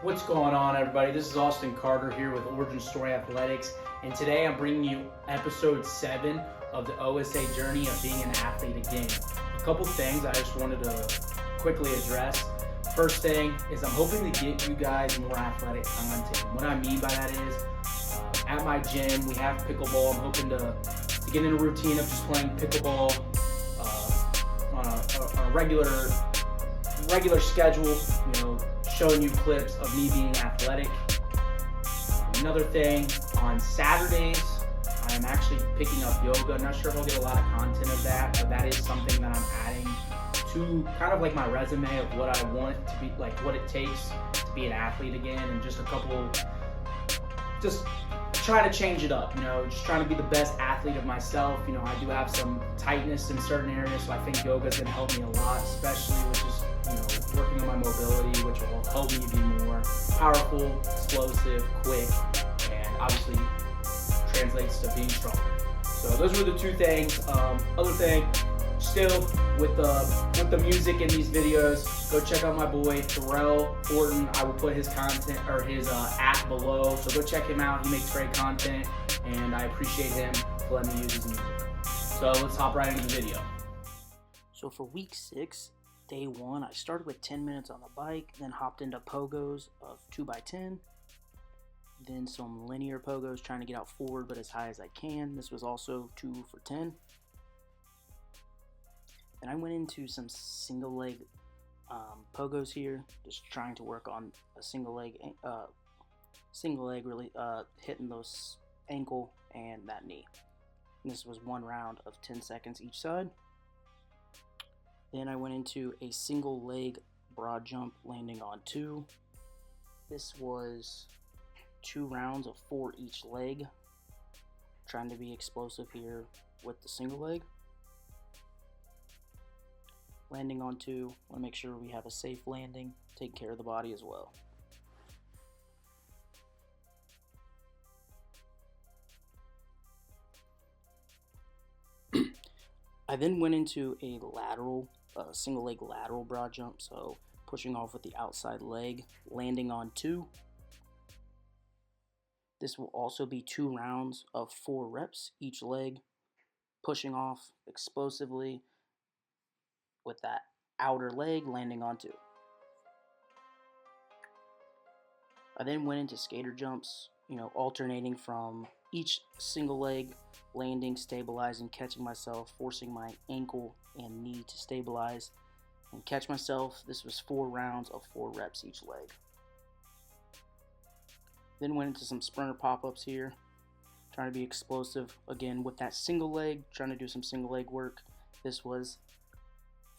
What's going on, everybody? This is Austin Carter here with Origin Story Athletics, and today I'm bringing you episode 7 of the OSA journey of being an athlete again. A couple things I just wanted to quickly address. First thing is I'm hoping to get you guys more athletic content. What I mean by that is at my gym we have pickleball. I'm hoping to get in a routine of just playing pickleball on a regular schedule, showing you clips of me being athletic. Another thing, on Saturdays, I'm actually picking up yoga. I'm not sure if I'll get a lot of content of that, but that is something that I'm adding to kind of like my resume of what I want to be, like what it takes to be an athlete again, and just try to change it up, just trying to be the best athlete of myself. I do have some tightness in certain areas, so I think yoga is going to help me a lot, especially with just working on my mobility, which will help me be more powerful, explosive, quick, and obviously translates to being stronger. So those were the two things. Other thing, still with the music in these videos, go check out my boy Terrell Horton. I will put his content or his app below, so go check him out. He makes great content, and I appreciate him for letting me use his music. So let's hop right into the video. So for week 6, day 1, I started with 10 minutes on the bike, then hopped into pogos of 2x10, then some linear pogos trying to get out forward but as high as I can. This was also 2 for 10. Then I went into some single leg pogos here, just trying to work on a single leg really hitting those ankle and that knee. And this was 1 round of 10 seconds each side. Then I went into a single leg broad jump landing on 2. This was 2 rounds of 4 each leg. Trying to be explosive here with the single leg. Landing on 2, want to make sure we have a safe landing, take care of the body as well. I then went into a single leg lateral broad jump, so pushing off with the outside leg, landing on 2. This will also be 2 rounds of 4 reps each leg, pushing off explosively with that outer leg, landing on 2. I then went into skater jumps, alternating from each single leg, landing, stabilizing, catching myself, forcing my ankle and knee to stabilize and catch myself. This was 4 rounds of 4 reps each leg. Then went into some sprinter pop-ups here, trying to be explosive again with that single leg, trying to do some single leg work. This was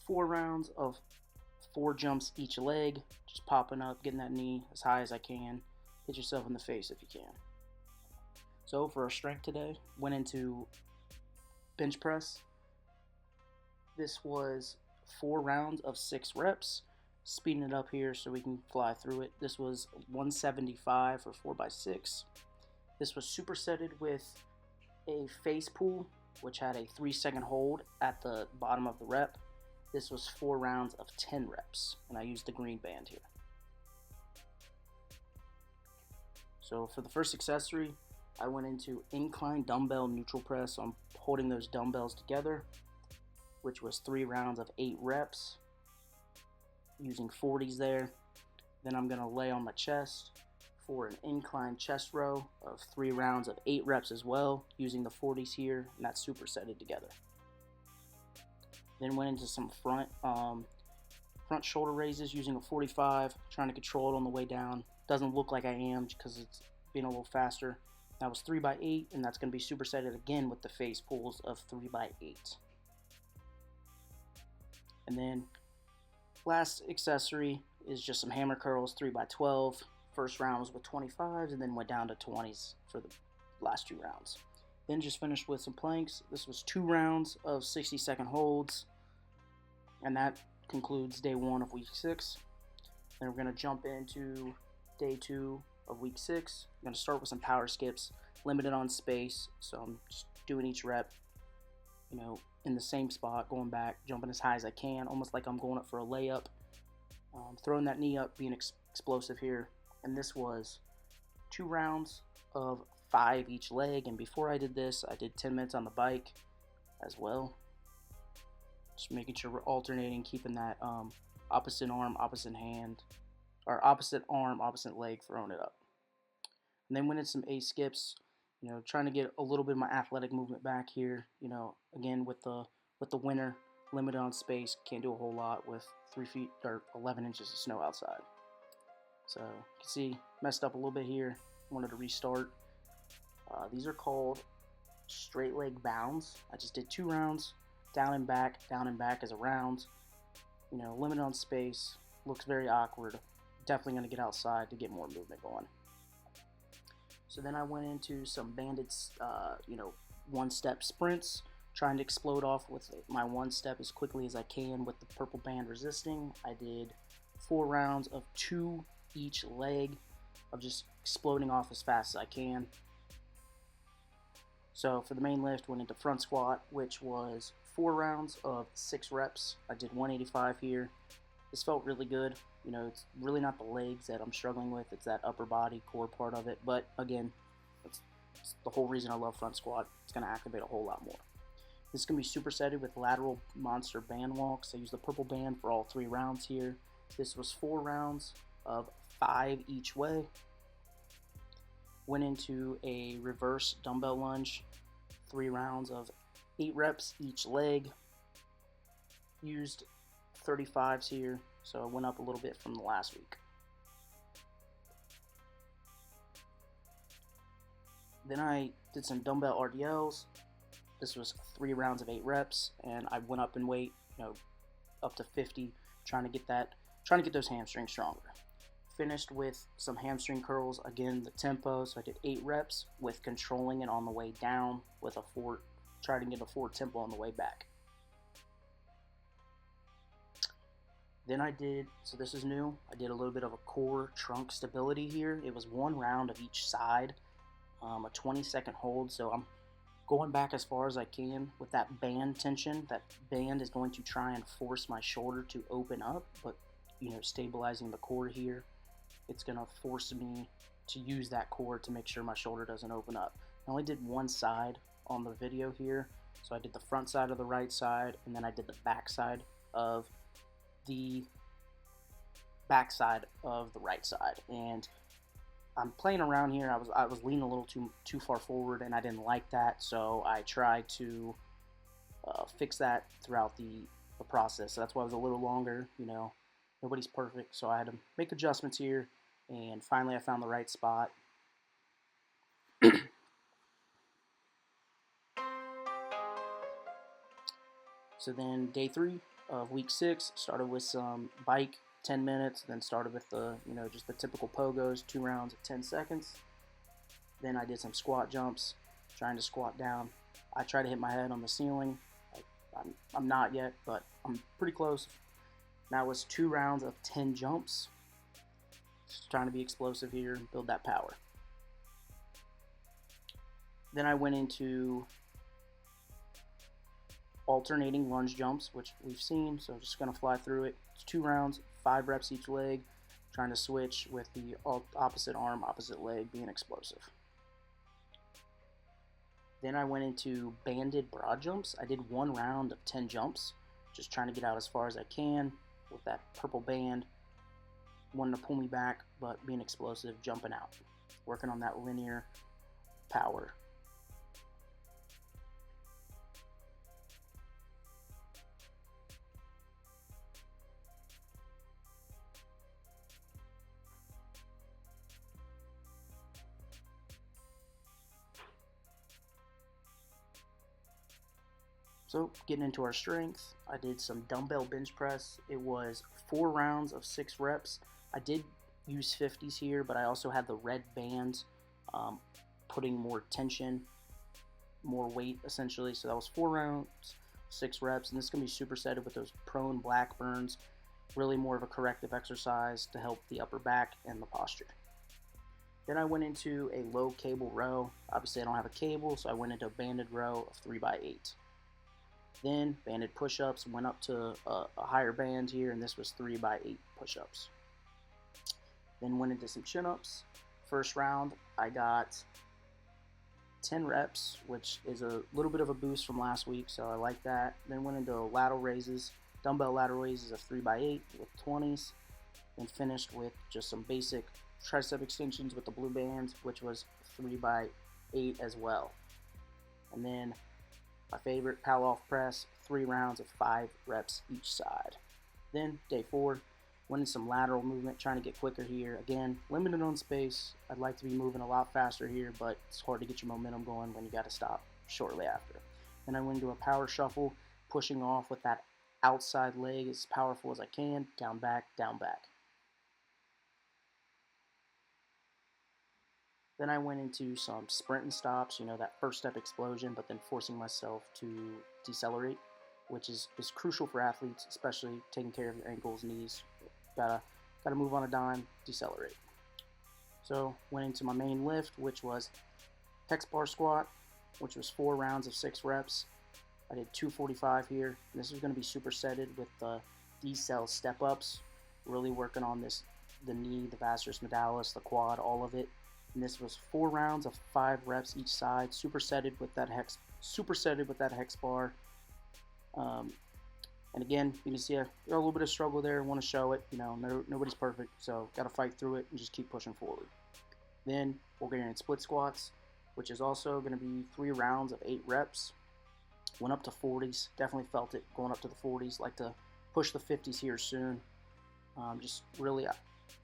4 rounds of 4 jumps each leg, just popping up, getting that knee as high as I can. Hit yourself in the face if you can. So for our strength today, went into bench press. This was 4 rounds of 6 reps. Speeding it up here so we can fly through it. This was 175 for 4x6. This was supersetted with a face pull, which had a 3-second hold at the bottom of the rep. This was 4 rounds of 10 reps, and I used the green band here. So for the first accessory, I went into incline dumbbell neutral press. So I'm holding those dumbbells together, which was 3 rounds of 8 reps, using 40s there. Then I'm going to lay on my chest for an incline chest row of 3 rounds of 8 reps as well, using the 40s here, and that's supersetted together. Then went into some front shoulder raises using a 45, trying to control it on the way down. Doesn't look like I am because it's being a little faster. That was 3x8, and that's going to be supersetted again with the face pulls of 3x8. And then last accessory is just some hammer curls, 3x12. First round was with 25s, and then went down to 20s for the last 2 rounds. Then just finished with some planks. This was 2 rounds of 60-second holds, and that concludes day 1 of week 6. Then we're going to jump into day 2 of week 6. I'm going to start with some power skips, limited on space, so I'm just doing each rep, in the same spot, going back, jumping as high as I can, almost like I'm going up for a layup, throwing that knee up, being explosive here, And this was 2 rounds of 5 each leg. And before I did this, I did 10 minutes on the bike as well. Just making sure we're alternating, keeping that opposite arm, opposite hand, or opposite arm, opposite leg, throwing it up. And then went in some A skips, trying to get a little bit of my athletic movement back here. Again with the winter, limited on space, can't do a whole lot with 3 feet or 11 inches of snow outside. So you can see messed up a little bit here. Wanted to restart. These are called straight leg bounds. I just did 2 rounds, down and back as a round. Limited on space, looks very awkward. Definitely going to get outside to get more movement going. So then I went into some banded, one-step sprints, trying to explode off with my one step as quickly as I can with the purple band resisting. I did 4 rounds of 2 each leg of just exploding off as fast as I can. So for the main lift, went into front squat, which was 4 rounds of 6 reps. I did 185 here. This felt really good. It's really not the legs that I'm struggling with. It's that upper body core part of it. But again, it's the whole reason I love front squat. It's going to activate a whole lot more. This is going to be supersetted with lateral monster band walks. I used the purple band for all 3 rounds here. This was 4 rounds of 5 each way. Went into a reverse dumbbell lunge, 3 rounds of 8 reps each leg. Used 35s here, so I went up a little bit from the last week. Then I did some dumbbell RDLs. This was 3 rounds of 8 reps, and I went up in weight, up to 50, trying to get those hamstrings stronger. Finished with some hamstring curls, again the tempo, so I did 8 reps with controlling it on the way down with trying to get a 4 tempo on the way back. Then so this is new, I did a little bit of a core trunk stability here. It was 1 round of each side, a 20-second hold, so I'm going back as far as I can with that band tension. That band is going to try and force my shoulder to open up, but stabilizing the core here, it's going to force me to use that core to make sure my shoulder doesn't open up. I only did one side on the video here, so I did the front side of the right side, and then I did the back side of the right side. And I'm playing around here. I was leaning a little too far forward, and I didn't like that, so I tried to fix that throughout the process. So that's why it was a little longer. Nobody's perfect, so I had to make adjustments here, and finally I found the right spot. So then day 3 of week 6, started with some bike, 10 minutes, then started with the, just the typical pogos, 2 rounds at 10 seconds. Then I did some squat jumps, trying to squat down. I try to hit my head on the ceiling. I'm not yet, but I'm pretty close. That was 2 rounds of 10 jumps. Just trying to be explosive here and build that power. Then I went into alternating lunge jumps, which we've seen, so just going to fly through it. It's 2 rounds, 5 reps each leg, trying to switch with the opposite arm, opposite leg, being explosive. Then I went into banded broad jumps. I did 1 round of 10 jumps, just trying to get out as far as I can with that purple band, wanting to pull me back, but being explosive, jumping out, working on that linear power. So getting into our strength, I did some dumbbell bench press. It was 4 rounds of 6 reps. I did use 50s here, but I also had the red band, putting more tension, more weight essentially. So that was 4 rounds, 6 reps, and this is going to be supersetted with those prone black burns. Really more of a corrective exercise to help the upper back and the posture. Then I went into a low cable row. Obviously I don't have a cable, so I went into a banded row of 3x8. Then banded push-ups, went up to a higher band here, and this was 3x8 push-ups. Then went into some chin-ups. First round, I got 10 reps, which is a little bit of a boost from last week, so I like that. Then went into lateral raises, dumbbell lateral raises of 3x8 with 20s. Then finished with just some basic tricep extensions with the blue bands, which was 3x8 as well. And then my favorite, power off press, 3 rounds of 5 reps each side. Then day 4, went in some lateral movement, trying to get quicker here. Again, limited on space. I'd like to be moving a lot faster here, but it's hard to get your momentum going when you got to stop shortly after. Then I went into a power shuffle, pushing off with that outside leg as powerful as I can, down, back, down, back. Then I went into some sprint and stops, that first step explosion, but then forcing myself to decelerate, which is crucial for athletes, especially taking care of your ankles, knees. Gotta move on a dime, decelerate. So went into my main lift, which was hex bar squat, which was 4 rounds of 6 reps. I did 245 here. And this is going to be supersetted with the decel step ups, really working on the knee, the vastus medialis, the quad, all of it. And this was 4 rounds of 5 reps each side, supersetted with that hex bar. And again, you can see a little bit of struggle there. I want to show it. Nobody's perfect, so got to fight through it and just keep pushing forward. Then Bulgarian split squats, which is also going to be 3 rounds of 8 reps. Went up to 40s. Definitely felt it going up to the 40s. Like to push the 50s here soon. Just really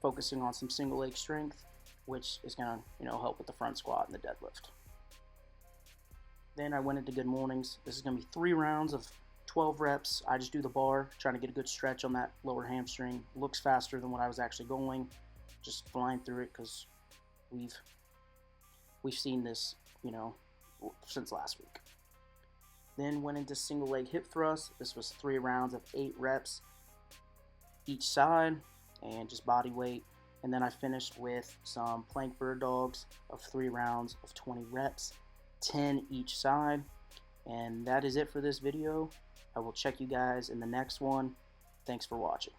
focusing on some single leg strength, which is going to help with the front squat and the deadlift. Then I went into good mornings. This is going to be 3 rounds of 12 reps. I just do the bar, trying to get a good stretch on that lower hamstring. Looks faster than what I was actually going. Just flying through it because we've seen this, since last week. Then went into single leg hip thrust. This was 3 rounds of 8 reps each side and just body weight. And then I finished with some plank bird dogs of 3 rounds of 20 reps, 10 each side. And that is it for this video. I will check you guys in the next one. Thanks for watching.